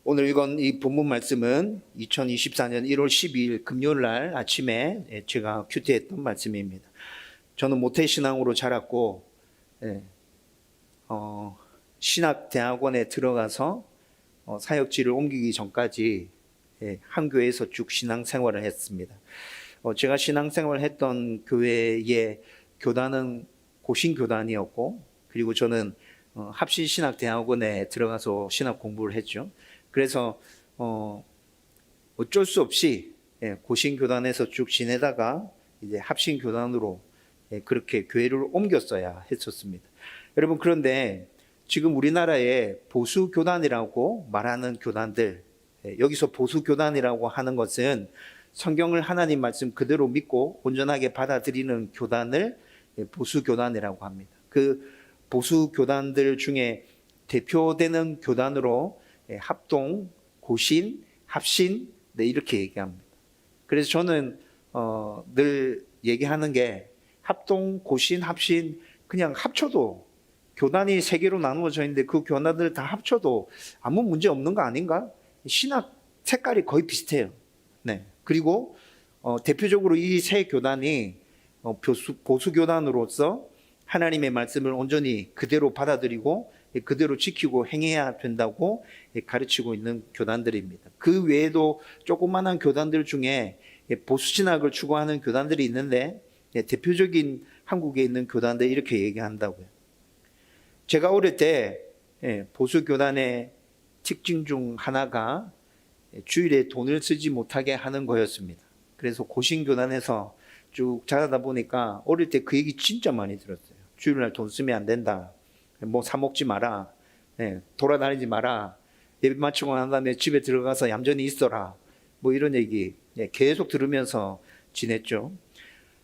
오늘 읽은 이 본문 말씀은 2024년 1월 12일 금요일 날 아침에 제가 큐티했던 말씀입니다. 저는 모태신앙으로 자랐고 신학대학원에 들어가서 사역지를 옮기기 전까지 한 교회에서 쭉 신앙생활을 했습니다. 제가 신앙생활을 했던 교회의 교단은 고신교단이었고, 그리고 저는 합신신학대학원에 들어가서 신학 공부를 했죠. 그래서 어쩔 수 없이 고신교단에서 쭉 지내다가 이제 합신교단으로 그렇게 교회를 옮겼어야 했었습니다. 여러분, 그런데 지금 우리나라에 보수교단이라고 말하는 교단들, 여기서 보수교단이라고 하는 것은 성경을 하나님 말씀 그대로 믿고 온전하게 받아들이는 교단을 보수교단이라고 합니다. 그 보수교단들 중에 대표되는 교단으로 합동, 고신, 합신 이렇게 얘기합니다. 그래서 저는 늘 얘기하는 게 합동, 고신, 합신 그냥 합쳐도 교단이 세 개로 나누어져 있는데 그 교단들 다 합쳐도 아무 문제 없는 거 아닌가? 신학 색깔이 거의 비슷해요. 그리고 대표적으로 이 세 교단이 보수교단으로서 하나님의 말씀을 온전히 그대로 받아들이고 그대로 지키고 행해야 된다고 가르치고 있는 교단들입니다. 그 외에도 조그마한 교단들 중에 보수신학을 추구하는 교단들이 있는데 대표적인 한국에 있는 교단들 이렇게 얘기한다고요. 제가 어릴 때 보수교단의 특징 중 하나가 주일에 돈을 쓰지 못하게 하는 거였습니다. 그래서 고신교단에서 쭉 자라다 보니까 어릴 때 그 얘기 진짜 많이 들었어요. 주일날 돈 쓰면 안 된다. 뭐 사 먹지 마라. 돌아다니지 마라. 예배 마치고 난 다음에 집에 들어가서 얌전히 있어라. 뭐 이런 얘기 계속 들으면서 지냈죠.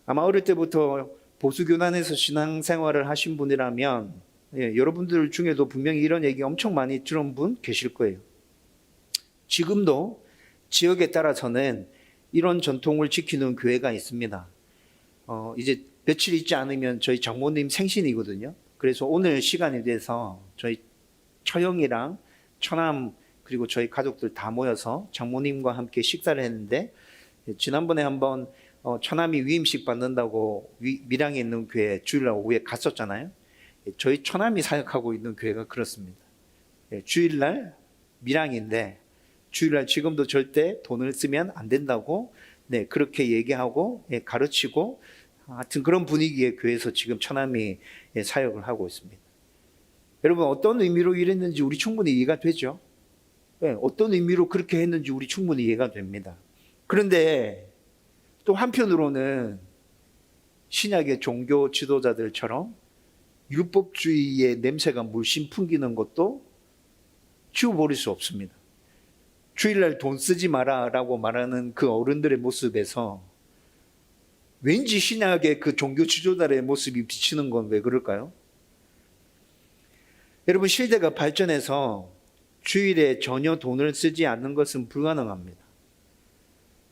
아마 어릴 때부터 보수교단에서 신앙생활을 하신 분이라면 여러분들 중에도 분명히 이런 얘기 엄청 많이 들은 분 계실 거예요. 지금도 지역에 따라서는 이런 전통을 지키는 교회가 있습니다. 이제 며칠 있지 않으면 저희 장모님 생신이거든요. 그래서 오늘 시간이 돼서 저희 처형이랑 처남 그리고 저희 가족들 다 모여서 장모님과 함께 식사를 했는데, 지난번에 한번 처남이 위임식 받는다고 밀양에 있는 교회 주일날 오후에 갔었잖아요. 저희 처남이 사역하고 있는 교회가 그렇습니다. 주일날 밀양인데 주일날 지금도 절대 돈을 쓰면 안 된다고 그렇게 얘기하고 가르치고, 하여튼 그런 분위기의 교회에서 지금 처남이 사역을 하고 있습니다. 여러분, 어떤 의미로 이랬는지 우리 충분히 이해가 되죠? 어떤 의미로 그렇게 했는지 우리 충분히 이해가 됩니다. 그런데 또 한편으로는 신약의 종교 지도자들처럼 율법주의의 냄새가 물씬 풍기는 것도 지워버릴 수 없습니다. 주일날 돈 쓰지 마라 라고 말하는 그 어른들의 모습에서 왠지 신약의 그 종교 지도자의 모습이 비치는 건 왜 그럴까요? 여러분, 시대가 발전해서 주일에 전혀 돈을 쓰지 않는 것은 불가능합니다.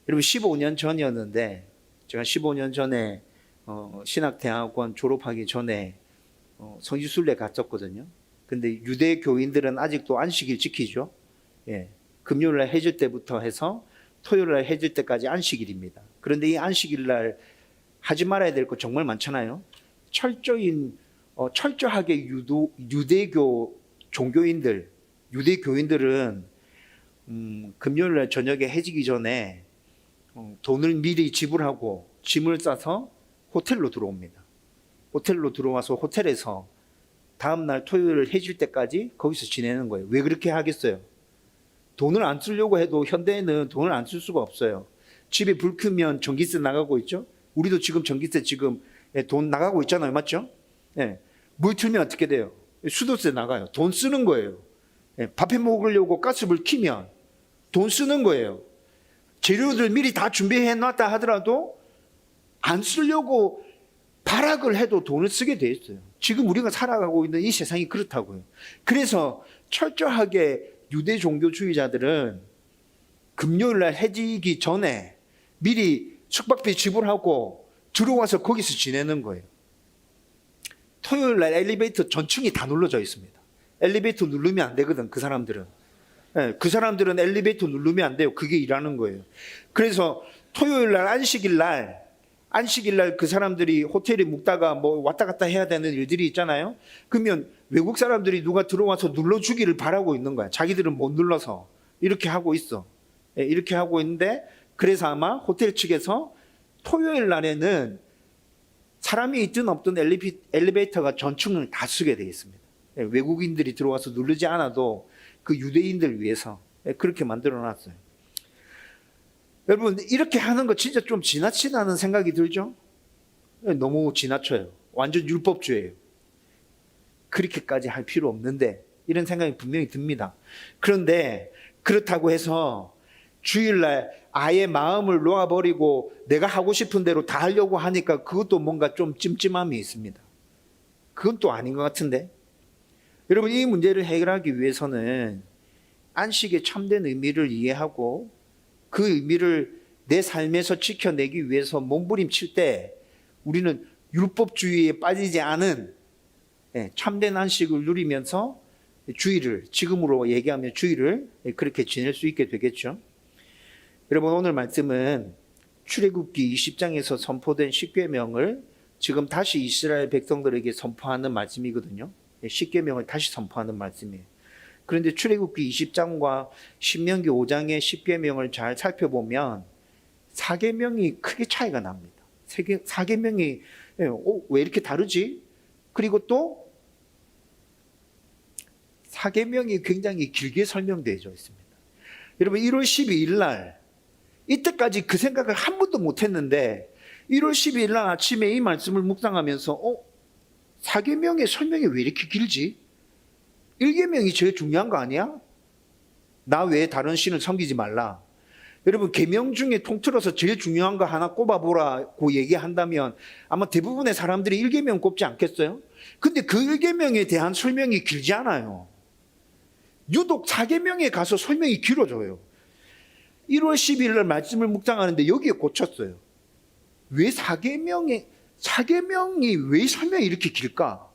여러분, 15년 전이었는데 제가 15년 전에 신학대학원 졸업하기 전에 성지순례 갔었거든요. 근데 유대 교인들은 아직도 안식일 지키죠. 금요일날 해질 때부터 해서 토요일날 해질 때까지 안식일입니다. 그런데 이 안식일날 하지 말아야 될 거 정말 많잖아요. 철저하게 유대교 종교인들, 유대 교인들은 금요일날 저녁에 해지기 전에 돈을 미리 지불하고 짐을 싸서 호텔로 들어옵니다. 호텔로 들어와서 호텔에서 다음날 토요일 해질 때까지 거기서 지내는 거예요. 왜 그렇게 하겠어요? 돈을 안 쓰려고 해도 현대에는 돈을 안 쓸 수가 없어요. 집에 불 켜면 전기세 나가고 있죠. 우리도 지금 전기세 지금 돈 나가고 있잖아요. 맞죠? 물 틀면 어떻게 돼요? 수도세 나가요. 돈 쓰는 거예요. 밥해 먹으려고 가스불 켜면 돈 쓰는 거예요. 재료들 미리 다 준비해 놨다 하더라도 안 쓰려고 발악을 해도 돈을 쓰게 돼 있어요. 지금 우리가 살아가고 있는 이 세상이 그렇다고요. 그래서 철저하게 유대 종교주의자들은 금요일날 해지기 전에 미리 숙박비 지불하고 들어와서 거기서 지내는 거예요. 토요일날 엘리베이터 전층이 다 눌러져 있습니다. 엘리베이터 누르면 안 되거든, 그 사람들은. 예, 그 사람들은 엘리베이터 누르면 안 돼요. 그게 일하는 거예요. 그래서 토요일 날, 안식일 날 그 사람들이 호텔에 묵다가 뭐 왔다 갔다 해야 되는 일들이 있잖아요. 그러면 외국 사람들이 누가 들어와서 눌러주기를 바라고 있는 거야. 자기들은 못 눌러서. 이렇게 하고 있어. 예, 이렇게 하고 있는데, 그래서 아마 호텔 측에서 토요일 날에는 사람이 있든 없든 엘리베이터가 전층을 다 쓰게 되어 있습니다. 예, 외국인들이 들어와서 누르지 않아도 그 유대인들 위해서 그렇게 만들어 놨어요. 여러분, 이렇게 하는 거 진짜 좀 지나치다는 생각이 들죠? 너무 지나쳐요. 완전 율법주의예요. 그렇게까지 할 필요 없는데 이런 생각이 분명히 듭니다. 그런데 그렇다고 해서 주일날 아예 마음을 놓아버리고 내가 하고 싶은 대로 다 하려고 하니까 그것도 뭔가 좀 찜찜함이 있습니다. 그건 또 아닌 것 같은데. 여러분, 이 문제를 해결하기 위해서는 안식의 참된 의미를 이해하고 그 의미를 내 삶에서 지켜내기 위해서 몸부림칠 때 우리는 율법주의에 빠지지 않은 참된 안식을 누리면서 주일을, 지금으로 얘기하면 주일을 그렇게 지낼 수 있게 되겠죠. 여러분, 오늘 말씀은 출애굽기 20장에서 선포된 십계명을 지금 다시 이스라엘 백성들에게 선포하는 말씀이거든요. 십계명을 다시 선포하는 말씀이에요. 그런데 출애굽기 20장과 신명기 5장의 십계명을 잘 살펴보면 4계명이 크게 차이가 납니다. 4계명이 왜 이렇게 다르지? 그리고 또 4계명이 굉장히 길게 설명되어 있습니다. 여러분, 1월 12일 날 이때까지 그 생각을 한 번도 못했는데 1월 12일 날 아침에 이 말씀을 묵상하면서 4계명의 설명이 왜 이렇게 길지? 1계명이 제일 중요한 거 아니야? 나 외에 다른 신을 섬기지 말라. 여러분, 계명 중에 통틀어서 제일 중요한 거 하나 꼽아보라고 얘기한다면 아마 대부분의 사람들이 1계명 꼽지 않겠어요? 근데 그 1계명에 대한 설명이 길지 않아요. 유독 4계명에 가서 설명이 길어져요. 1월 12일 날 말씀을 묵상하는데 여기에 꽂혔어요. 왜 4계명이 왜 설명이 이렇게 길까?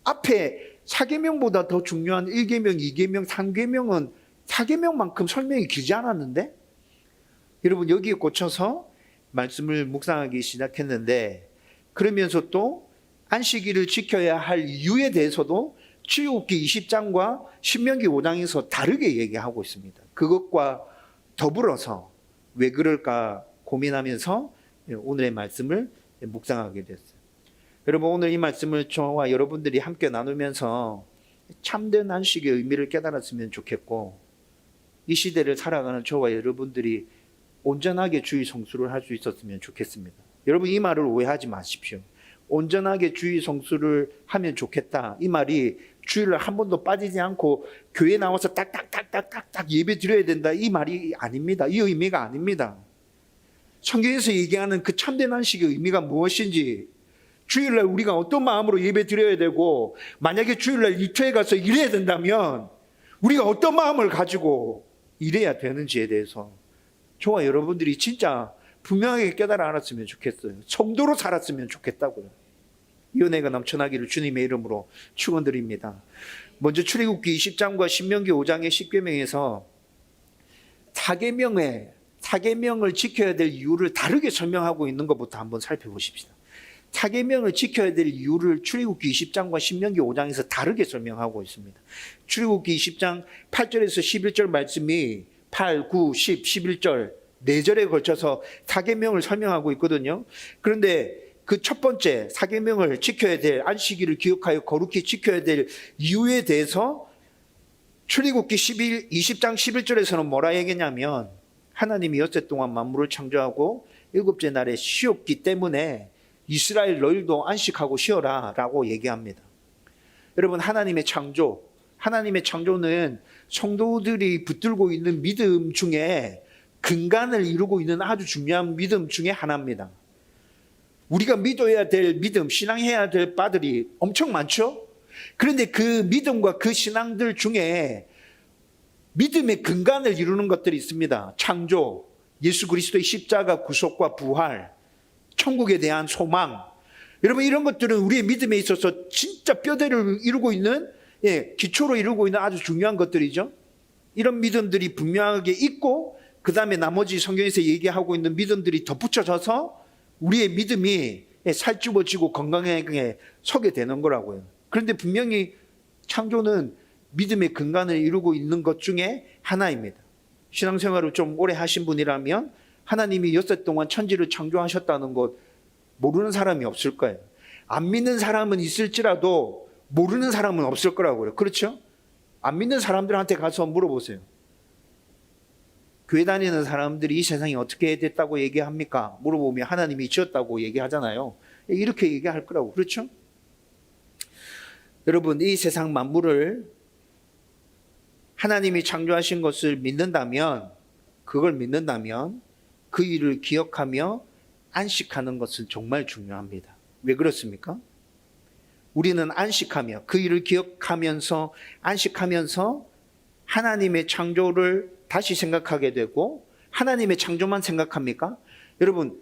앞에 4계명보다 더 중요한 1계명, 2계명, 3계명은 4계명만큼 설명이 길지 않았는데? 여러분, 여기에 꽂혀서 말씀을 묵상하기 시작했는데, 그러면서 또 안식일을 지켜야 할 이유에 대해서도 출애굽기 20장과 신명기 5장에서 다르게 얘기하고 있습니다. 그것과 더불어서 왜 그럴까 고민하면서 오늘의 말씀을 묵상하게 됐어요. 여러분, 오늘 이 말씀을 저와 여러분들이 함께 나누면서 참된 안식의 의미를 깨달았으면 좋겠고, 이 시대를 살아가는 저와 여러분들이 온전하게 주의 성수를 할 수 있었으면 좋겠습니다. 여러분, 이 말을 오해하지 마십시오. 온전하게 주의 성수를 하면 좋겠다, 이 말이 주일날 한 번도 빠지지 않고 교회 나와서 딱딱딱딱딱딱 예배 드려야 된다, 이 말이 아닙니다. 이 의미가 아닙니다. 성경에서 얘기하는 그 참된 안식의 의미가 무엇인지, 주일날 우리가 어떤 마음으로 예배 드려야 되고, 만약에 주일날 이태에 가서 일해야 된다면 우리가 어떤 마음을 가지고 일해야 되는지에 대해서 저와 여러분들이 진짜 분명하게 깨달아 알았으면 좋겠어요. 성도로 살았으면 좋겠다고요. 이 은혜가 넘쳐나기를 주님의 이름으로 축원드립니다. 먼저 출애굽기 20장과 신명기 5장의 십계명에서 4계명을 지켜야 될 이유를 다르게 설명하고 있는 것부터 한번 살펴보십시다. 4계명을 지켜야 될 이유를 출애굽기 20장과 신명기 5장에서 다르게 설명하고 있습니다. 출애굽기 20장 8절에서 11절 말씀이 8, 9, 10, 11절 4절에 걸쳐서 4계명을 설명하고 있거든요. 그런데 그 첫 번째 4계명을 지켜야 될, 안식일을 기억하여 거룩히 지켜야 될 이유에 대해서 출애굽기 20장 11절에서는 뭐라 얘기냐면, 하나님이 엿새 동안 만물을 창조하고 일곱째 날에 쉬었기 때문에 이스라엘 너희도 안식하고 쉬어라 라고 얘기합니다. 여러분, 하나님의 창조는 성도들이 붙들고 있는 믿음 중에 근간을 이루고 있는 아주 중요한 믿음 중에 하나입니다. 우리가 믿어야 될 믿음, 신앙해야 될 바들이 엄청 많죠? 그런데 그 믿음과 그 신앙들 중에 믿음의 근간을 이루는 것들이 있습니다. 창조, 예수 그리스도의 십자가 구속과 부활, 천국에 대한 소망. 여러분, 이런 것들은 우리의 믿음에 있어서 진짜 뼈대를 이루고 있는, 기초로 이루고 있는 아주 중요한 것들이죠. 이런 믿음들이 분명하게 있고 그 다음에 나머지 성경에서 얘기하고 있는 믿음들이 덧붙여져서 우리의 믿음이 살찌워지고 건강하게 서게 되는 거라고요. 그런데 분명히 창조는 믿음의 근간을 이루고 있는 것 중에 하나입니다. 신앙생활을 좀 오래 하신 분이라면 하나님이 엿새 동안 천지를 창조하셨다는 것 모르는 사람이 없을 거예요. 안 믿는 사람은 있을지라도 모르는 사람은 없을 거라고요. 그렇죠? 안 믿는 사람들한테 가서 물어보세요. 교회 다니는 사람들이 이 세상이 어떻게 됐다고 얘기합니까? 물어보면 하나님이 지었다고 얘기하잖아요. 이렇게 얘기할 거라고. 그렇죠? 여러분, 이 세상 만물을 하나님이 창조하신 것을 믿는다면, 그걸 믿는다면 그 일을 기억하며 안식하는 것은 정말 중요합니다. 왜 그렇습니까? 우리는 안식하며 그 일을 기억하면서 안식하면서 하나님의 창조를 다시 생각하게 되고, 하나님의 창조만 생각합니까? 여러분,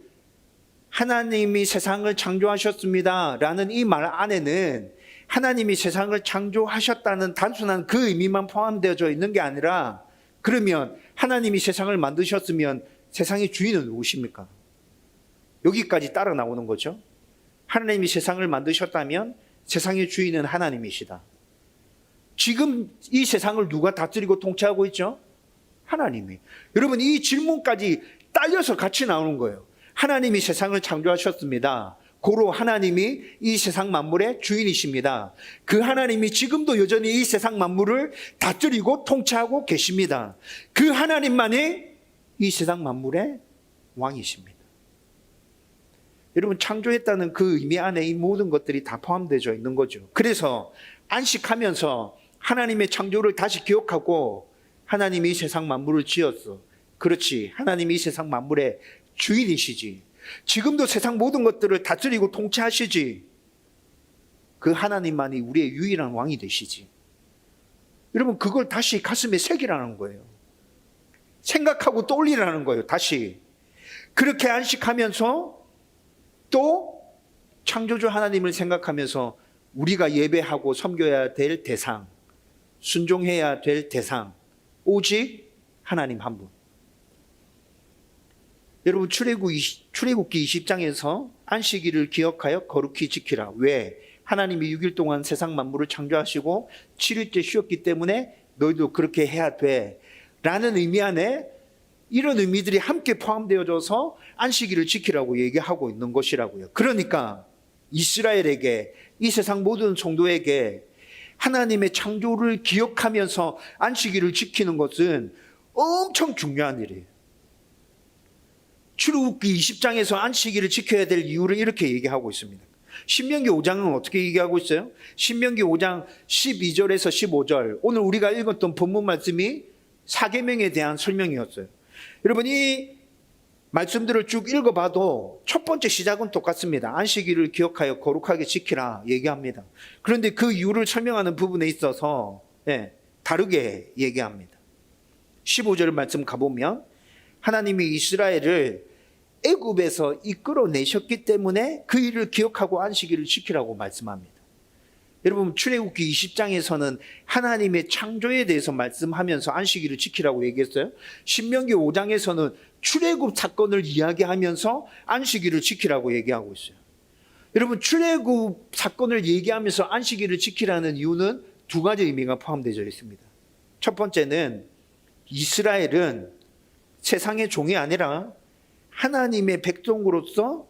하나님이 세상을 창조하셨습니다 라는 이 말 안에는 하나님이 세상을 창조하셨다는 단순한 그 의미만 포함되어져 있는 게 아니라, 그러면 하나님이 세상을 만드셨으면 세상의 주인은 누구십니까? 여기까지 따라 나오는 거죠. 하나님이 세상을 만드셨다면 세상의 주인은 하나님이시다. 지금 이 세상을 누가 다스리고 통치하고 있죠? 하나님이. 여러분, 이 질문까지 딸려서 같이 나오는 거예요. 하나님이 세상을 창조하셨습니다. 고로 하나님이 이 세상 만물의 주인이십니다. 그 하나님이 지금도 여전히 이 세상 만물을 다스리고 통치하고 계십니다. 그 하나님만이 이 세상 만물의 왕이십니다. 여러분, 창조했다는 그 의미 안에 이 모든 것들이 다 포함되어 있는 거죠. 그래서 안식하면서 하나님의 창조를 다시 기억하고, 하나님이 이 세상 만물을 지었어. 그렇지. 하나님이 이 세상 만물의 주인이시지. 지금도 세상 모든 것들을 다스리고 통치하시지. 그 하나님만이 우리의 유일한 왕이 되시지. 여러분, 그걸 다시 가슴에 새기라는 거예요. 생각하고 떠올리라는 거예요. 다시. 그렇게 안식하면서 또 창조주 하나님을 생각하면서 우리가 예배하고 섬겨야 될 대상, 순종해야 될 대상, 오직 하나님 한 분. 여러분, 출애굽기 20장에서 안식일을 기억하여 거룩히 지키라. 왜? 하나님이 6일 동안 세상 만물을 창조하시고 7일째 쉬었기 때문에 너희도 그렇게 해야 돼 라는 의미 안에 이런 의미들이 함께 포함되어져서 안식일을 지키라고 얘기하고 있는 것이라고요. 그러니까 이스라엘에게, 이 세상 모든 성도에게 하나님의 창조를 기억하면서 안식일을 지키는 것은 엄청 중요한 일이에요. 출애굽기 20장에서 안식일을 지켜야 될 이유를 이렇게 얘기하고 있습니다. 신명기 5장은 어떻게 얘기하고 있어요? 신명기 5장 12절에서 15절, 오늘 우리가 읽었던 본문 말씀이 사계명에 대한 설명이었어요. 여러분, 이 말씀들을 쭉 읽어봐도 첫 번째 시작은 똑같습니다. 안식일을 기억하여 거룩하게 지키라 얘기합니다. 그런데 그 이유를 설명하는 부분에 있어서 다르게 얘기합니다. 15절 말씀 가보면 하나님이 이스라엘을 애굽에서 이끌어내셨기 때문에 그 일을 기억하고 안식일을 지키라고 말씀합니다. 여러분, 출애굽기 20장에서는 하나님의 창조에 대해서 말씀하면서 안식일을 지키라고 얘기했어요. 신명기 5장에서는 출애굽 사건을 이야기하면서 안식일을 지키라고 얘기하고 있어요. 여러분, 출애굽 사건을 얘기하면서 안식일을 지키라는 이유는 두 가지 의미가 포함되어 있습니다. 첫 번째는 이스라엘은 세상의 종이 아니라 하나님의 백성으로서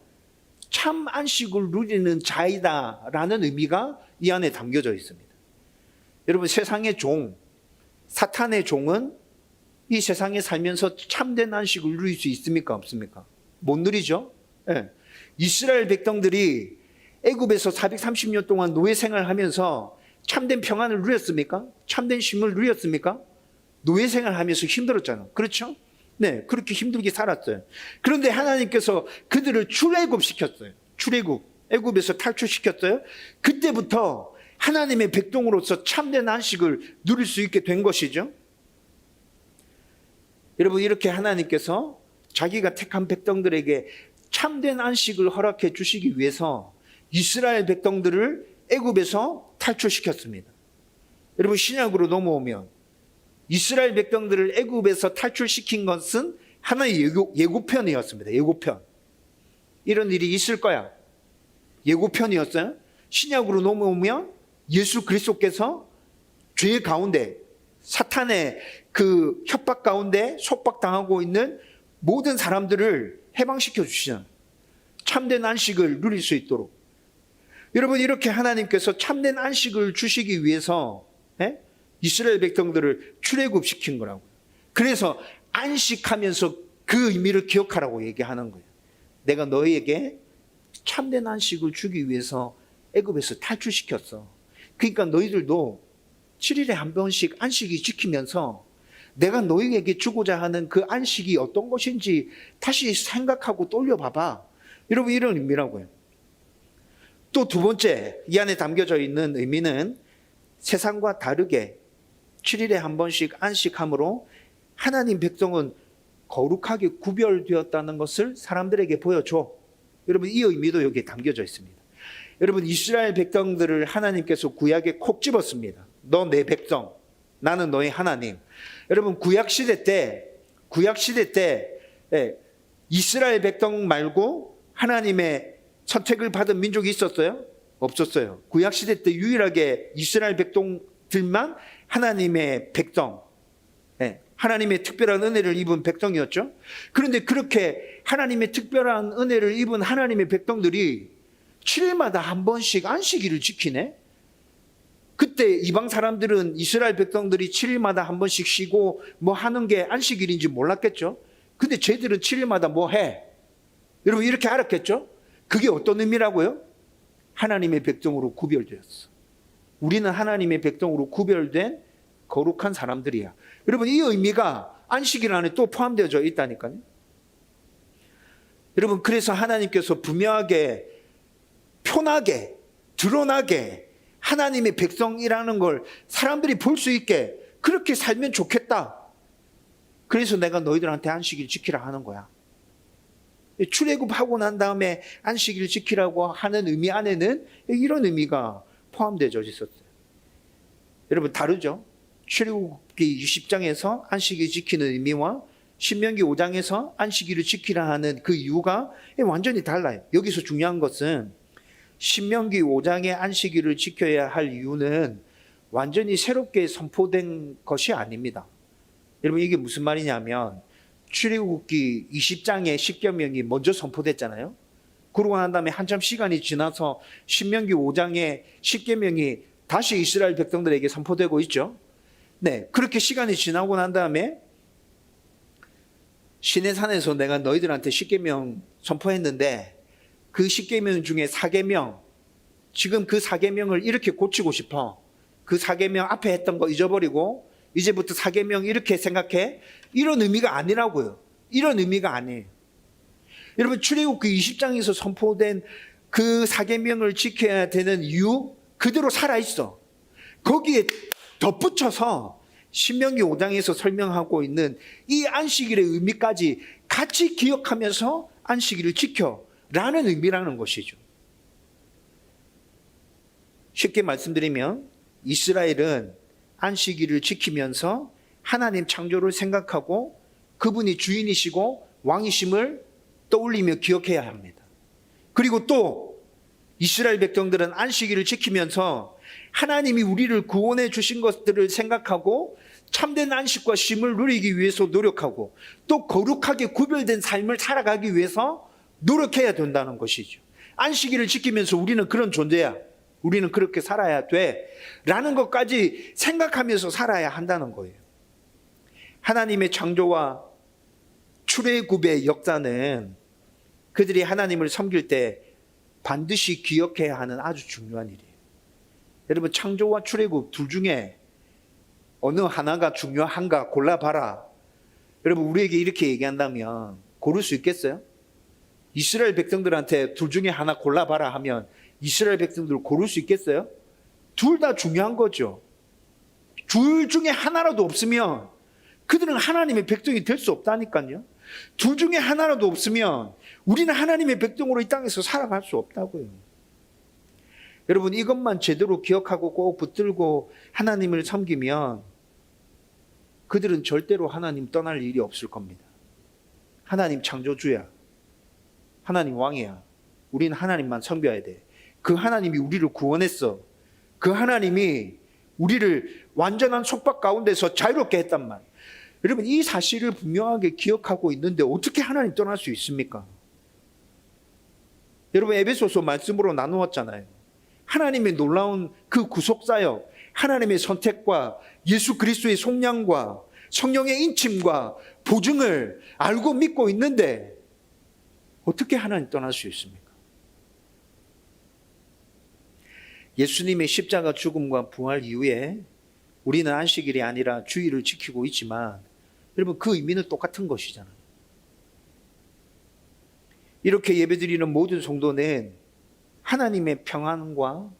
참 안식을 누리는 자이다라는 의미가 이 안에 담겨져 있습니다. 여러분, 세상의 종, 사탄의 종은 이 세상에 살면서 참된 안식을 누릴 수 있습니까? 없습니까? 못 누리죠? 네. 이스라엘 백성들이 애굽에서 430년 동안 노예 생활하면서 참된 평안을 누렸습니까? 참된 쉼을 누렸습니까? 노예 생활하면서 힘들었잖아요. 그렇죠? 네, 그렇게 힘들게 살았어요. 그런데 하나님께서 그들을 출애굽시켰어요. 애굽에서 탈출시켰어요. 그때부터 하나님의 백성으로서 참된 안식을 누릴 수 있게 된 것이죠. 여러분, 이렇게 하나님께서 자기가 택한 백성들에게 참된 안식을 허락해 주시기 위해서 이스라엘 백성들을 애굽에서 탈출시켰습니다. 여러분, 신약으로 넘어오면 이스라엘 백성들을 애굽에서 탈출시킨 것은 하나의 예고편이었습니다. 예고편. 이런 일이 있을 거야. 예고편이었어요. 신약으로 넘어오면 예수 그리스도께서 죄 가운데, 사탄의 그 협박 가운데 속박당하고 있는 모든 사람들을 해방시켜 주시잖아요. 참된 안식을 누릴 수 있도록. 여러분, 이렇게 하나님께서 참된 안식을 주시기 위해서 이스라엘 백성들을 출애굽시킨 거라고요. 그래서 안식하면서 그 의미를 기억하라고 얘기하는 거예요. 내가 너희에게 참된 안식을 주기 위해서 애굽에서 탈출시켰어. 그러니까 너희들도 7일에 한 번씩 안식이 지키면서 내가 너희에게 주고자 하는 그 안식이 어떤 것인지 다시 생각하고 떠올려봐봐. 여러분, 이런 의미라고요. 또 두 번째, 이 안에 담겨져 있는 의미는 세상과 다르게 7일에 한 번씩 안식함으로 하나님 백성은 거룩하게 구별되었다는 것을 사람들에게 보여줘. 여러분, 이 의미도 여기에 담겨져 있습니다. 여러분, 이스라엘 백성들을 하나님께서 구약에 콕 집었습니다. 너 내 백성, 나는 너의 하나님. 여러분, 구약시대 때 이스라엘 백성 말고 하나님의 선택을 받은 민족이 있었어요? 없었어요. 구약시대 때 유일하게 이스라엘 백성들만 하나님의 백성, 하나님의 특별한 은혜를 입은 백성이었죠. 그런데 그렇게 하나님의 특별한 은혜를 입은 하나님의 백성들이 7일마다 한 번씩 안식일을 지키네. 그때 이방 사람들은 이스라엘 백성들이 7일마다 한 번씩 쉬고 뭐 하는 게 안식일인지 몰랐겠죠. 근데 쟤들은 7일마다 뭐 해? 여러분, 이렇게 알았겠죠? 그게 어떤 의미라고요? 하나님의 백성으로 구별되었어. 우리는 하나님의 백성으로 구별된 거룩한 사람들이야. 여러분, 이 의미가 안식일 안에 또 포함되어져 있다니까요. 여러분, 그래서 하나님께서 분명하게, 편하게, 드러나게 하나님의 백성이라는 걸 사람들이 볼 수 있게 그렇게 살면 좋겠다. 그래서 내가 너희들한테 안식일 지키라 하는 거야. 출애굽하고 난 다음에 안식일 지키라고 하는 의미 안에는 이런 의미가 포함되어 있었어요. 여러분, 다르죠? 출애굽기 60장에서 안식일 지키는 의미와 신명기 5장에서 안식일을 지키라 하는 그 이유가 완전히 달라요. 여기서 중요한 것은 신명기 5장의 안식일을 지켜야 할 이유는 완전히 새롭게 선포된 것이 아닙니다. 여러분, 이게 무슨 말이냐면 출애굽기 20장의 십계명이 먼저 선포됐잖아요. 그러고 난 다음에 한참 시간이 지나서 신명기 5장의 십계명이 다시 이스라엘 백성들에게 선포되고 있죠. 네, 그렇게 시간이 지나고 난 다음에 시내산에서 내가 너희들한테 십계명 선포했는데 그 십계명 중에 4계명, 지금 그 4계명을 이렇게 고치고 싶어. 그 4계명 앞에 했던 거 잊어버리고 이제부터 4계명 이렇게 생각해. 이런 의미가 아니라고요. 이런 의미가 아니에요. 여러분, 출애굽기 20장에서 선포된 그 4계명을 지켜야 되는 이유 그대로 살아있어. 거기에 덧붙여서 신명기 5장에서 설명하고 있는 이 안식일의 의미까지 같이 기억하면서 안식일을 지켜라는 의미라는 것이죠. 쉽게 말씀드리면 이스라엘은 안식일을 지키면서 하나님 창조를 생각하고 그분이 주인이시고 왕이심을 떠올리며 기억해야 합니다. 그리고 또 이스라엘 백성들은 안식일을 지키면서 하나님이 우리를 구원해 주신 것들을 생각하고 참된 안식과 쉼을 누리기 위해서 노력하고 또 거룩하게 구별된 삶을 살아가기 위해서 노력해야 된다는 것이죠. 안식일을 지키면서 우리는 그런 존재야. 우리는 그렇게 살아야 돼. 라는 것까지 생각하면서 살아야 한다는 거예요. 하나님의 창조와 출애굽의 역사는 그들이 하나님을 섬길 때 반드시 기억해야 하는 아주 중요한 일이에요. 여러분, 창조와 출애굽 둘 중에 어느 하나가 중요한가 골라봐라. 여러분, 우리에게 이렇게 얘기한다면 고를 수 있겠어요? 이스라엘 백성들한테 둘 중에 하나 골라봐라 하면 이스라엘 백성들 고를 수 있겠어요? 둘 다 중요한 거죠. 둘 중에 하나라도 없으면 그들은 하나님의 백성이 될 수 없다니까요. 둘 중에 하나라도 없으면 우리는 하나님의 백성으로 이 땅에서 살아갈 수 없다고요. 여러분, 이것만 제대로 기억하고 꼭 붙들고 하나님을 섬기면 그들은 절대로 하나님 떠날 일이 없을 겁니다. 하나님 창조주야. 하나님 왕이야. 우리는 하나님만 섬겨야 돼. 그 하나님이 우리를 구원했어. 그 하나님이 우리를 완전한 속박 가운데서 자유롭게 했단 말. 여러분, 이 사실을 분명하게 기억하고 있는데 어떻게 하나님 떠날 수 있습니까? 여러분, 에베소서 말씀으로 나누었잖아요. 하나님의 놀라운 그 구속사역, 하나님의 선택과 예수 그리스도의 속량과 성령의 인침과 보증을 알고 믿고 있는데 어떻게 하나님 떠날 수 있습니까? 예수님의 십자가 죽음과 부활 이후에 우리는 안식일이 아니라 주일을 지키고 있지만 여러분, 그 의미는 똑같은 것이잖아요. 이렇게 예배드리는 모든 성도는 하나님의 평안과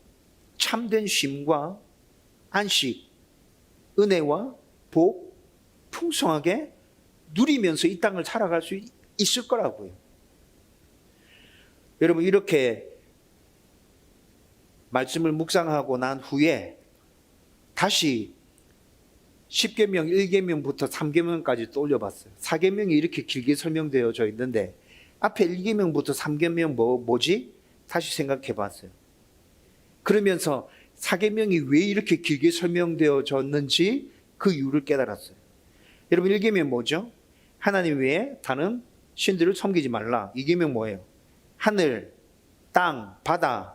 참된 쉼과 안식, 은혜와 복, 풍성하게 누리면서 이 땅을 살아갈 수 있을 거라고요. 여러분, 이렇게 말씀을 묵상하고 난 후에 다시 10계명, 1계명부터 3계명까지 떠올려봤어요. 4계명이 이렇게 길게 설명되어져 있는데 앞에 1계명부터 3계명 뭐지? 다시 생각해봤어요. 그러면서 4계명이 왜 이렇게 길게 설명되어졌는지 그 이유를 깨달았어요. 여러분, 1계명 뭐죠? 하나님 외에 다른 신들을 섬기지 말라. 2계명 뭐예요? 하늘, 땅, 바다,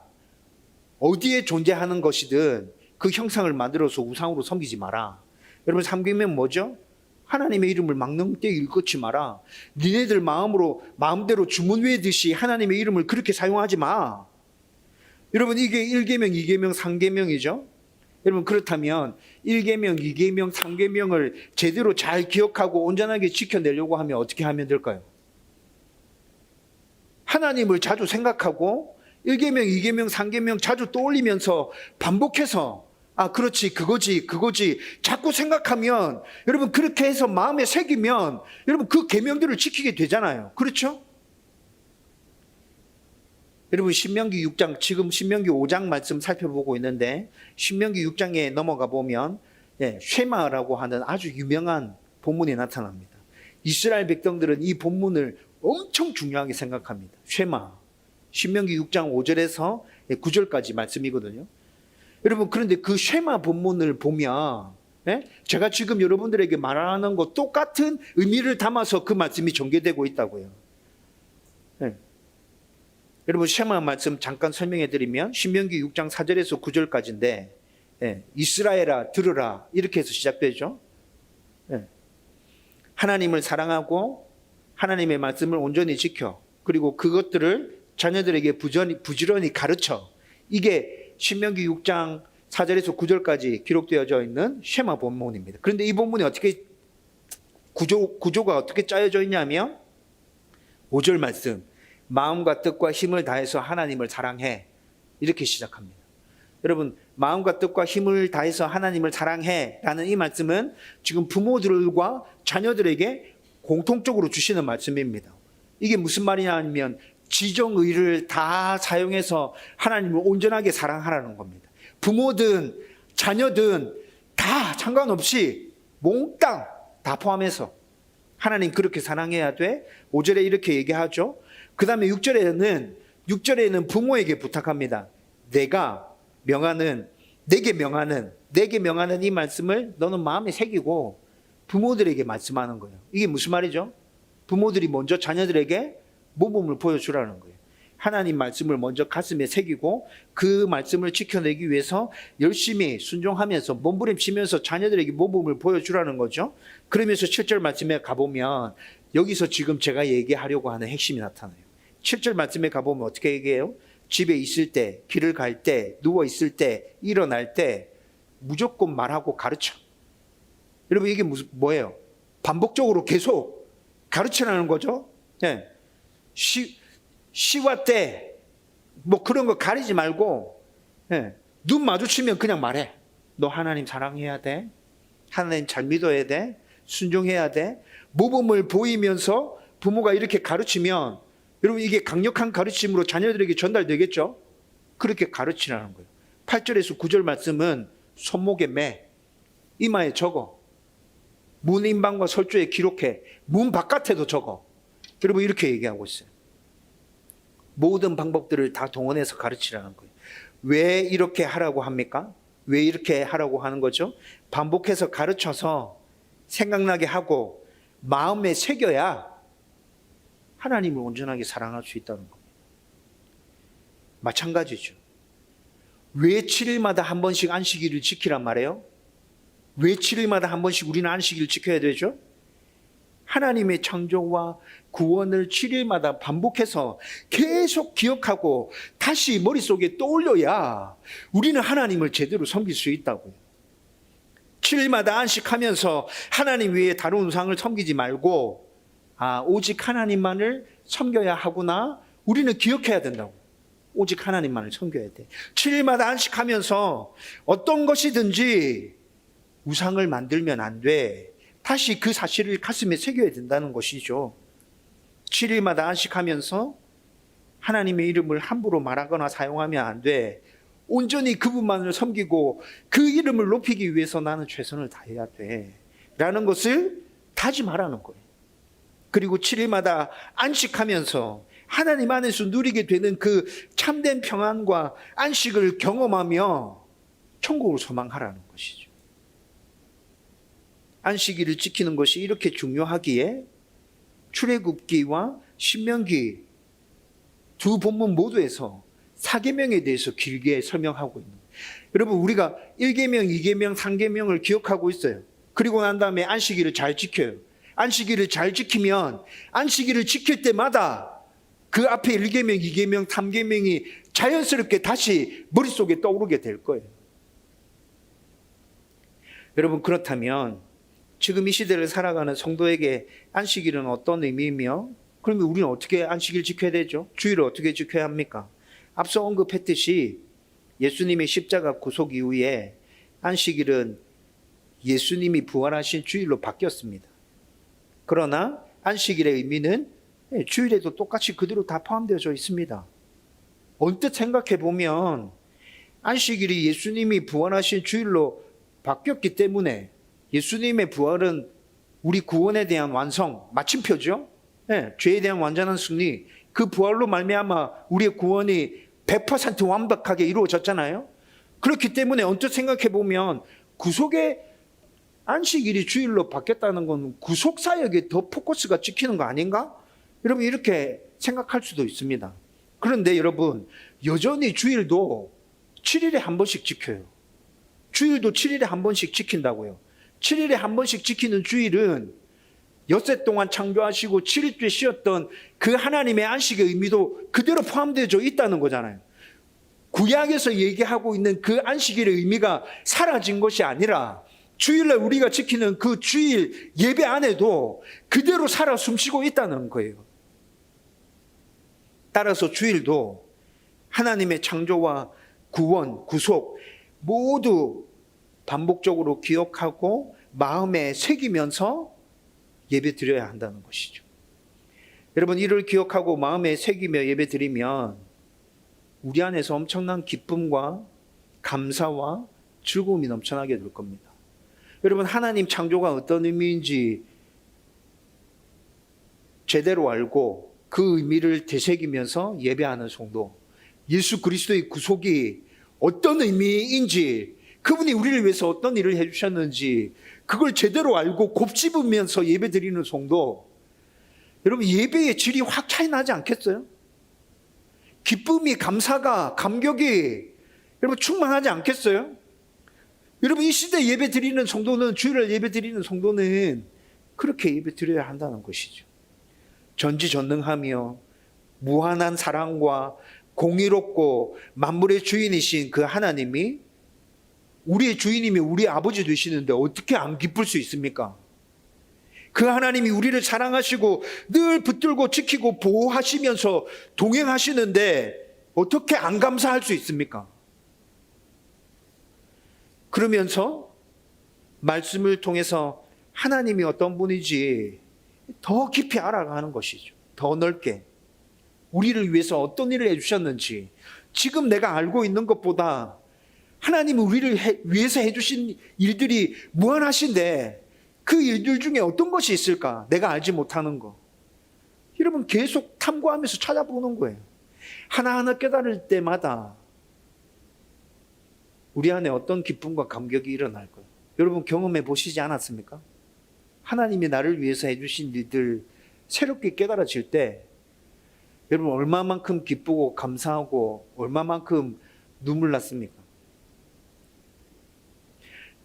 어디에 존재하는 것이든 그 형상을 만들어서 우상으로 섬기지 마라. 여러분, 3계명 뭐죠? 하나님의 이름을 망령되이 일컫지 마라. 니네들 마음대로 주문 외듯이 하나님의 이름을 그렇게 사용하지 마. 여러분, 이게 1계명, 2계명, 3계명이죠. 여러분, 그렇다면 1계명, 2계명, 3계명을 제대로 잘 기억하고 온전하게 지켜내려고 하면 어떻게 하면 될까요? 하나님을 자주 생각하고 1계명, 2계명, 3계명 자주 떠올리면서 반복해서 그렇지, 그거지 자꾸 생각하면 여러분, 그렇게 해서 마음에 새기면 여러분, 그 계명들을 지키게 되잖아요. 그렇죠? 여러분, 신명기 6장, 지금 신명기 5장 말씀 살펴보고 있는데 신명기 6장에 넘어가 보면 쉐마라고 하는 아주 유명한 본문이 나타납니다. 이스라엘 백성들은 이 본문을 엄청 중요하게 생각합니다. 쉐마. 신명기 6장 5절에서 9절까지 말씀이거든요. 여러분, 그런데 그 쉐마 본문을 보면 제가 지금 여러분들에게 말하는 것 똑같은 의미를 담아서 그 말씀이 전개되고 있다고요. 여러분, 쉐마 말씀 잠깐 설명해 드리면 신명기 6장 4절에서 9절까지인데 이스라엘아 들으라, 이렇게 해서 시작되죠. 하나님을 사랑하고 하나님의 말씀을 온전히 지켜, 그리고 그것들을 자녀들에게 부지런히 가르쳐. 이게 신명기 6장 4절에서 9절까지 기록되어져 있는 쉐마 본문입니다. 그런데 이 본문이 어떻게 구조가 어떻게 짜여져 있냐면 5절 말씀, 마음과 뜻과 힘을 다해서 하나님을 사랑해, 이렇게 시작합니다. 여러분, 마음과 뜻과 힘을 다해서 하나님을 사랑해 라는 이 말씀은 지금 부모들과 자녀들에게 공통적으로 주시는 말씀입니다. 이게 무슨 말이냐 하면 지정의를 다 사용해서 하나님을 온전하게 사랑하라는 겁니다. 부모든 자녀든 다 상관없이 몽땅 다 포함해서 하나님 그렇게 사랑해야 돼. 5절에 이렇게 얘기하죠. 그 다음에 6절에는 부모에게 부탁합니다. 내게 명하는 이 말씀을 너는 마음에 새기고 부모들에게 말씀하는 거예요. 이게 무슨 말이죠? 부모들이 먼저 자녀들에게 모범을 보여주라는 거예요. 하나님 말씀을 먼저 가슴에 새기고 그 말씀을 지켜내기 위해서 열심히 순종하면서 몸부림치면서 자녀들에게 모범을 보여주라는 거죠. 그러면서 7절 말씀에 가보면 여기서 지금 제가 얘기하려고 하는 핵심이 나타나요. 7절 말씀에 가보면 어떻게 얘기해요? 집에 있을 때, 길을 갈 때, 누워 있을 때, 일어날 때 무조건 말하고 가르쳐. 여러분, 이게 뭐예요? 반복적으로 계속 가르치라는 거죠. 시와 때 뭐 그런 거 가리지 말고 눈 마주치면 그냥 말해. 너 하나님 사랑해야 돼. 하나님 잘 믿어야 돼. 순종해야 돼. 모범을 보이면서 부모가 이렇게 가르치면 여러분, 이게 강력한 가르침으로 자녀들에게 전달되겠죠. 그렇게 가르치라는 거예요. 8절에서 9절 말씀은 손목에 매, 이마에 적어. 문 인방과 설주에 기록해. 문 바깥에도 적어. 여러분 이렇게 얘기하고 있어요. 모든 방법들을 다 동원해서 가르치라는 거예요. 왜 이렇게 하라고 합니까? 왜 이렇게 하라고 하는 거죠? 반복해서 가르쳐서 생각나게 하고 마음에 새겨야 하나님을 온전하게 사랑할 수 있다는 겁니다. 마찬가지죠. 왜 7일마다 한 번씩 안식일을 지키란 말이에요? 왜 7일마다 한 번씩 우리는 안식일을 지켜야 되죠? 하나님의 창조와 구원을 7일마다 반복해서 계속 기억하고 다시 머릿속에 떠올려야 우리는 하나님을 제대로 섬길 수 있다고요. 7일마다 안식하면서 하나님 외에 다른 우상을 섬기지 말고 오직 하나님만을 섬겨야 하구나. 우리는 기억해야 된다고. 오직 하나님만을 섬겨야 돼. 7일마다 안식하면서 어떤 것이든지 우상을 만들면 안 돼. 다시 그 사실을 가슴에 새겨야 된다는 것이죠. 7일마다 안식하면서 하나님의 이름을 함부로 말하거나 사용하면 안 돼. 온전히 그분만을 섬기고 그 이름을 높이기 위해서 나는 최선을 다해야 돼. 라는 것을 다짐하라는 거예요. 그리고 7일마다 안식하면서 하나님 안에서 누리게 되는 그 참된 평안과 안식을 경험하며 천국을 소망하라는 것이죠. 안식일을 지키는 것이 이렇게 중요하기에 출애굽기와 신명기 두 본문 모두에서 4계명에 대해서 길게 설명하고 있는 거예요. 여러분 우리가 1계명, 2계명, 3계명을 기억하고 있어요. 그리고 난 다음에 안식일을 잘 지켜요. 안식일을 잘 지키면 안식일을 지킬 때마다 그 앞에 1계명, 2계명, 3계명이 자연스럽게 다시 머릿속에 떠오르게 될 거예요. 여러분 그렇다면 지금 이 시대를 살아가는 성도에게 안식일은 어떤 의미이며 그러면 우리는 어떻게 안식일 지켜야 되죠? 주일을 어떻게 지켜야 합니까? 앞서 언급했듯이 예수님의 십자가 구속 이후에 안식일은 예수님이 부활하신 주일로 바뀌었습니다. 그러나 안식일의 의미는 주일에도 똑같이 그대로 다 포함되어져 있습니다. 언뜻 생각해 보면 안식일이 예수님이 부활하신 주일로 바뀌었기 때문에 예수님의 부활은 우리 구원에 대한 완성, 마침표죠. 네, 죄에 대한 완전한 승리, 그 부활로 말미암아 우리의 구원이 100% 완벽하게 이루어졌잖아요. 그렇기 때문에 언뜻 생각해 보면 구속의 안식일이 주일로 바뀌었다는 건 구속 사역에 더 포커스가 찍히는 거 아닌가? 여러분 이렇게 생각할 수도 있습니다. 그런데 여러분 여전히 주일도 7일에 한 번씩 지켜요. 주일도 7일에 한 번씩 지킨다고요. 7일에 한 번씩 지키는 주일은 엿새 동안 창조하시고 7일째 쉬었던 그 하나님의 안식의 의미도 그대로 포함되어 있다는 거잖아요. 구약에서 얘기하고 있는 그 안식일의 의미가 사라진 것이 아니라 주일날 우리가 지키는 그 주일 예배 안에도 그대로 살아 숨쉬고 있다는 거예요. 따라서 주일도 하나님의 창조와 구원, 구속 모두 반복적으로 기억하고 마음에 새기면서 예배 드려야 한다는 것이죠. 여러분 이를 기억하고 마음에 새기며 예배 드리면 우리 안에서 엄청난 기쁨과 감사와 즐거움이 넘쳐나게 될 겁니다. 여러분 하나님 창조가 어떤 의미인지 제대로 알고 그 의미를 되새기면서 예배하는 성도, 예수 그리스도의 구속이 어떤 의미인지, 그분이 우리를 위해서 어떤 일을 해주셨는지 그걸 제대로 알고 곱씹으면서 예배 드리는 성도, 여러분 예배의 질이 확 차이 나지 않겠어요? 기쁨이, 감사가, 감격이 여러분 충만하지 않겠어요? 여러분 이 시대 예배 드리는 성도는, 주일날 예배 드리는 성도는 그렇게 예배 드려야 한다는 것이죠. 전지전능하며 무한한 사랑과 공의롭고 만물의 주인이신 그 하나님이 우리의 주인이며 우리 아버지 되시는데 어떻게 안 기쁠 수 있습니까? 그 하나님이 우리를 사랑하시고 늘 붙들고 지키고 보호하시면서 동행하시는데 어떻게 안 감사할 수 있습니까? 그러면서 말씀을 통해서 하나님이 어떤 분인지 더 깊이 알아가는 것이죠. 더 넓게 우리를 위해서 어떤 일을 해주셨는지, 지금 내가 알고 있는 것보다 하나님은 우리를 위해서 해주신 일들이 무한하신데 그 일들 중에 어떤 것이 있을까? 내가 알지 못하는 거. 여러분 계속 탐구하면서 찾아보는 거예요. 하나하나 깨달을 때마다 우리 안에 어떤 기쁨과 감격이 일어날 거예요. 여러분 경험해 보시지 않았습니까? 하나님이 나를 위해서 해주신 일들 새롭게 깨달아질 때 여러분 얼마만큼 기쁘고 감사하고 얼마만큼 눈물 났습니까?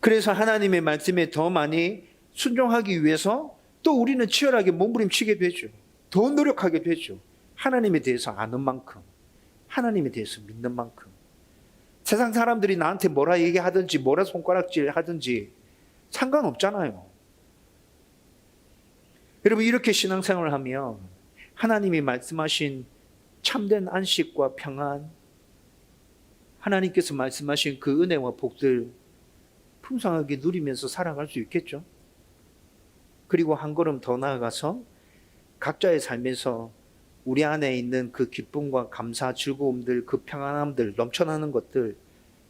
그래서 하나님의 말씀에 더 많이 순종하기 위해서 또 우리는 치열하게 몸부림치게 되죠. 더 노력하게 되죠. 하나님에 대해서 아는 만큼, 하나님에 대해서 믿는 만큼. 세상 사람들이 나한테 뭐라 얘기하든지 뭐라 손가락질 하든지 상관없잖아요. 여러분 이렇게 신앙생활을 하면 하나님이 말씀하신 참된 안식과 평안, 하나님께서 말씀하신 그 은혜와 복들 풍성하게 누리면서 살아갈 수 있겠죠. 그리고 한 걸음 더 나아가서 각자의 삶에서 우리 안에 있는 그 기쁨과 감사, 즐거움들, 그 평안함들, 넘쳐나는 것들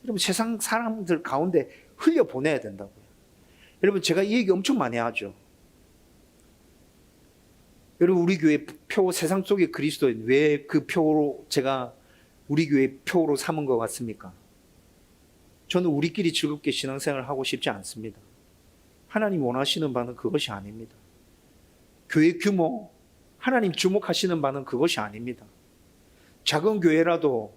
여러분 세상 사람들 가운데 흘려보내야 된다고요. 여러분 제가 이 얘기 엄청 많이 하죠. 여러분 우리 교회 표, 세상 속의 그리스도인 왜 그 표로 제가 우리 교회 표로 삼은 것 같습니까? 저는 우리끼리 즐겁게 신앙생활을 하고 싶지 않습니다. 하나님 원하시는 바는 그것이 아닙니다. 교회 규모, 하나님 주목하시는 바는 그것이 아닙니다. 작은 교회라도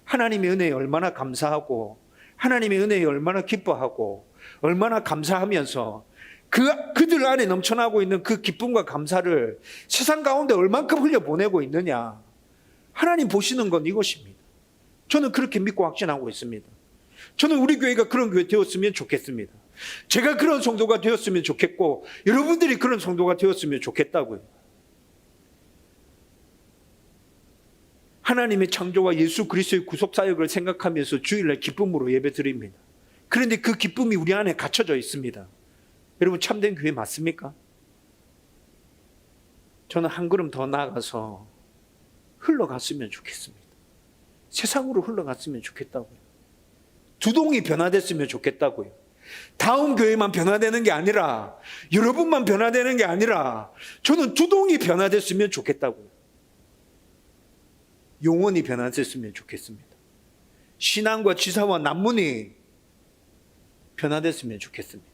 하나님의 은혜에 얼마나 감사하고 하나님의 은혜에 얼마나 기뻐하고 얼마나 감사하면서 그들 안에 넘쳐나고 있는 그 기쁨과 감사를 세상 가운데 얼만큼 흘려보내고 있느냐. 하나님 보시는 건 이것입니다. 저는 그렇게 믿고 확신하고 있습니다. 저는 우리 교회가 그런 교회 되었으면 좋겠습니다. 제가 그런 성도가 되었으면 좋겠고 여러분들이 그런 성도가 되었으면 좋겠다고요. 하나님의 창조와 예수 그리스도의 구속사역을 생각하면서 주일날 기쁨으로 예배드립니다. 그런데 그 기쁨이 우리 안에 갇혀져 있습니다. 여러분 참된 교회 맞습니까? 저는 한 걸음 더 나아가서 흘러갔으면 좋겠습니다. 세상으로 흘러갔으면 좋겠다고요. 두동이 변화됐으면 좋겠다고요. 다음 교회만 변화되는 게 아니라 여러분만 변화되는 게 아니라 저는 두동이 변화됐으면 좋겠다고요. 영혼이 변화됐으면 좋겠습니다. 신앙과 지사와 난문이 변화됐으면 좋겠습니다.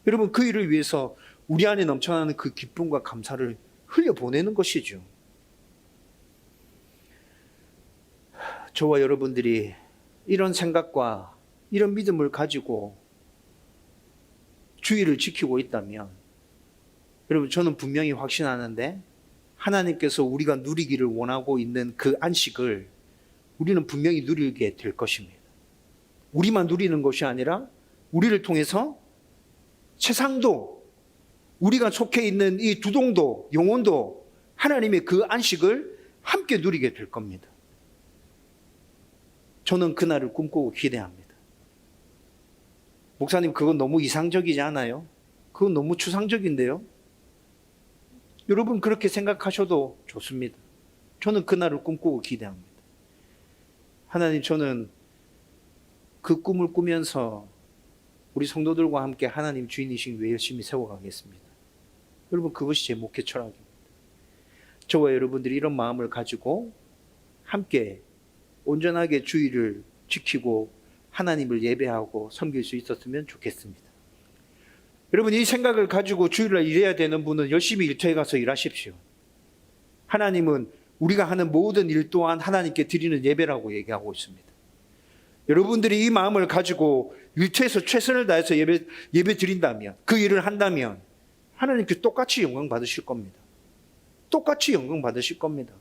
여러분 그 일을 위해서 우리 안에 넘쳐나는 그 기쁨과 감사를 흘려보내는 것이죠. 저와 여러분들이 이런 생각과 이런 믿음을 가지고 주의를 지키고 있다면 여러분 저는 분명히 확신하는데 하나님께서 우리가 누리기를 원하고 있는 그 안식을 우리는 분명히 누리게 될 것입니다. 우리만 누리는 것이 아니라 우리를 통해서 세상도 우리가 속해 있는 이 두동도 영혼도 하나님의 그 안식을 함께 누리게 될 겁니다. 저는 그날을 꿈꾸고 기대합니다. 목사님 그건 너무 이상적이지 않아요? 그건 너무 추상적인데요? 여러분 그렇게 생각하셔도 좋습니다. 저는 그날을 꿈꾸고 기대합니다. 하나님 저는 그 꿈을 꾸면서 우리 성도들과 함께 하나님 주인이신 교회 열심히 세워가겠습니다. 여러분 그것이 제 목회 철학입니다. 저와 여러분들이 이런 마음을 가지고 함께 온전하게 주의를 지키고 하나님을 예배하고 섬길 수 있었으면 좋겠습니다. 여러분 이 생각을 가지고 주일날 일해야 되는 분은 열심히 일터에 가서 일하십시오. 하나님은 우리가 하는 모든 일 또한 하나님께 드리는 예배라고 얘기하고 있습니다. 여러분들이 이 마음을 가지고 일터에서 최선을 다해서 예배 드린다면 그 일을 한다면 하나님께 똑같이 영광 받으실 겁니다. 똑같이 영광 받으실 겁니다.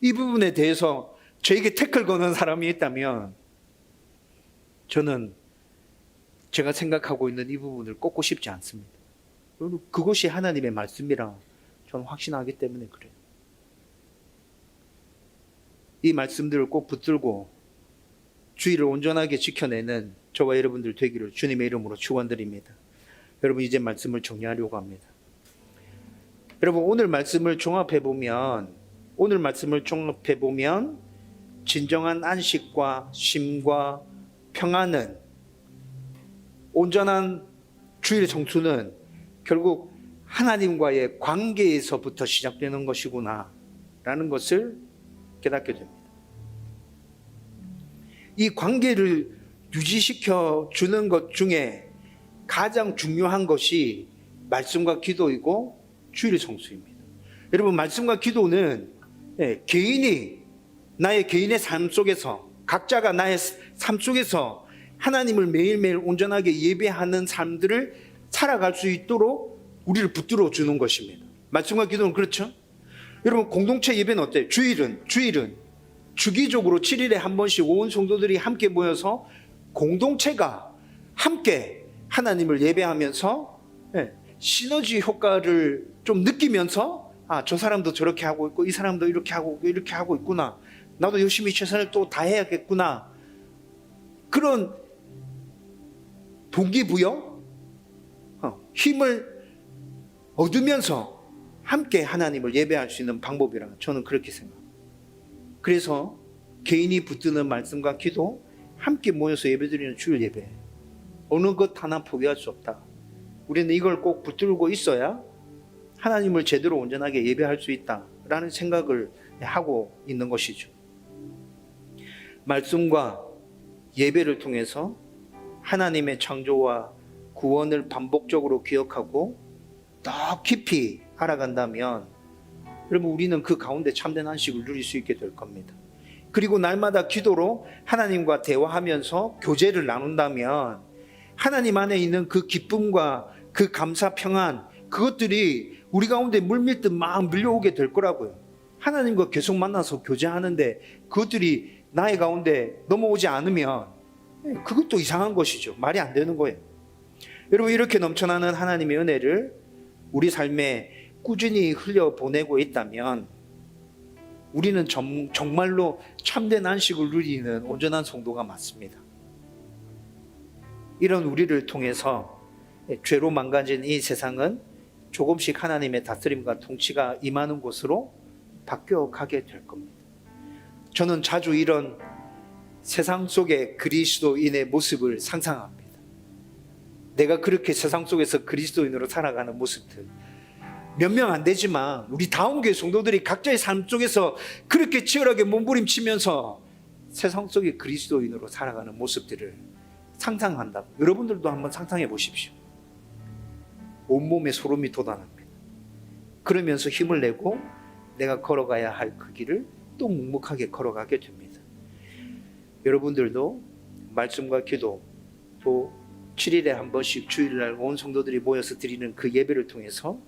이 부분에 대해서 저에게 태클 거는 사람이 있다면 저는 제가 생각하고 있는 이 부분을 꺾고 싶지 않습니다. 그것이 하나님의 말씀이라 저는 확신하기 때문에 그래요. 이 말씀들을 꼭 붙들고 주의를 온전하게 지켜내는 저와 여러분들 되기를 주님의 이름으로 축원드립니다. 여러분 이제 말씀을 정리하려고 합니다. 여러분 오늘 말씀을 종합해보면 진정한 안식과 쉼과 평안은 온전한 주일 성수는 결국 하나님과의 관계에서부터 시작되는 것이구나 라는 것을 깨닫게 됩니다. 이 관계를 유지시켜 주는 것 중에 가장 중요한 것이 말씀과 기도이고 주일 성수입니다. 여러분, 말씀과 기도는 개인이 나의 개인의 삶 속에서, 각자가 나의 삶 속에서 하나님을 매일매일 온전하게 예배하는 삶들을 살아갈 수 있도록 우리를 붙들어 주는 것입니다. 말씀과 기도는 그렇죠? 여러분, 공동체 예배는 어때요? 주일은 주기적으로 7일에 한 번씩 온 성도들이 함께 모여서 공동체가 함께 하나님을 예배하면서 시너지 효과를 좀 느끼면서, 아, 저 사람도 저렇게 하고 있고 이 사람도 이렇게 하고 있구나, 나도 열심히 최선을 또 다해야겠구나, 그런 동기부여, 힘을 얻으면서 함께 하나님을 예배할 수 있는 방법이라 저는 그렇게 생각합니다. 그래서 개인이 붙드는 말씀과 기도, 함께 모여서 예배드리는 주일 예배, 어느 것 하나 포기할 수 없다. 우리는 이걸 꼭 붙들고 있어야 하나님을 제대로 온전하게 예배할 수 있다라는 생각을 하고 있는 것이죠. 말씀과 예배를 통해서 하나님의 창조와 구원을 반복적으로 기억하고 더 깊이 알아간다면 여러분, 우리는 그 가운데 참된 안식을 누릴 수 있게 될 겁니다. 그리고 날마다 기도로 하나님과 대화하면서 교제를 나눈다면 하나님 안에 있는 그 기쁨과 그 감사, 평안, 그것들이 우리 가운데 물밀듯 막 밀려오게 될 거라고요. 하나님과 계속 만나서 교제하는데 그것들이 나의 가운데 넘어오지 않으면 그것도 이상한 것이죠. 말이 안 되는 거예요. 여러분, 이렇게 넘쳐나는 하나님의 은혜를 우리 삶에 꾸준히 흘려보내고 있다면 우리는 정말로 참된 안식을 누리는 온전한 성도가 맞습니다. 이런 우리를 통해서 죄로 망가진 이 세상은 조금씩 하나님의 다스림과 통치가 임하는 곳으로 바뀌어가게 될 겁니다. 저는 자주 이런 세상 속의 그리스도인의 모습을 상상합니다. 내가 그렇게 세상 속에서 그리스도인으로 살아가는 모습들, 몇 명 안 되지만 우리 다운교회 성도들이 각자의 삶 속에서 그렇게 치열하게 몸부림치면서 세상 속의 그리스도인으로 살아가는 모습들을 상상한다. 여러분들도 한번 상상해 보십시오. 온몸에 소름이 돋아납니다. 그러면서 힘을 내고 내가 걸어가야 할 그 길을 또 묵묵하게 걸어가게 됩니다. 여러분들도 말씀과 기도, 또 7일에 한 번씩 주일날 온 성도들이 모여서 드리는 그 예배를 통해서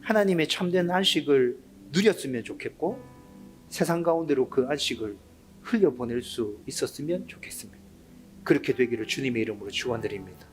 하나님의 참된 안식을 누렸으면 좋겠고, 세상 가운데로 그 안식을 흘려보낼 수 있었으면 좋겠습니다. 그렇게 되기를 주님의 이름으로 축원드립니다.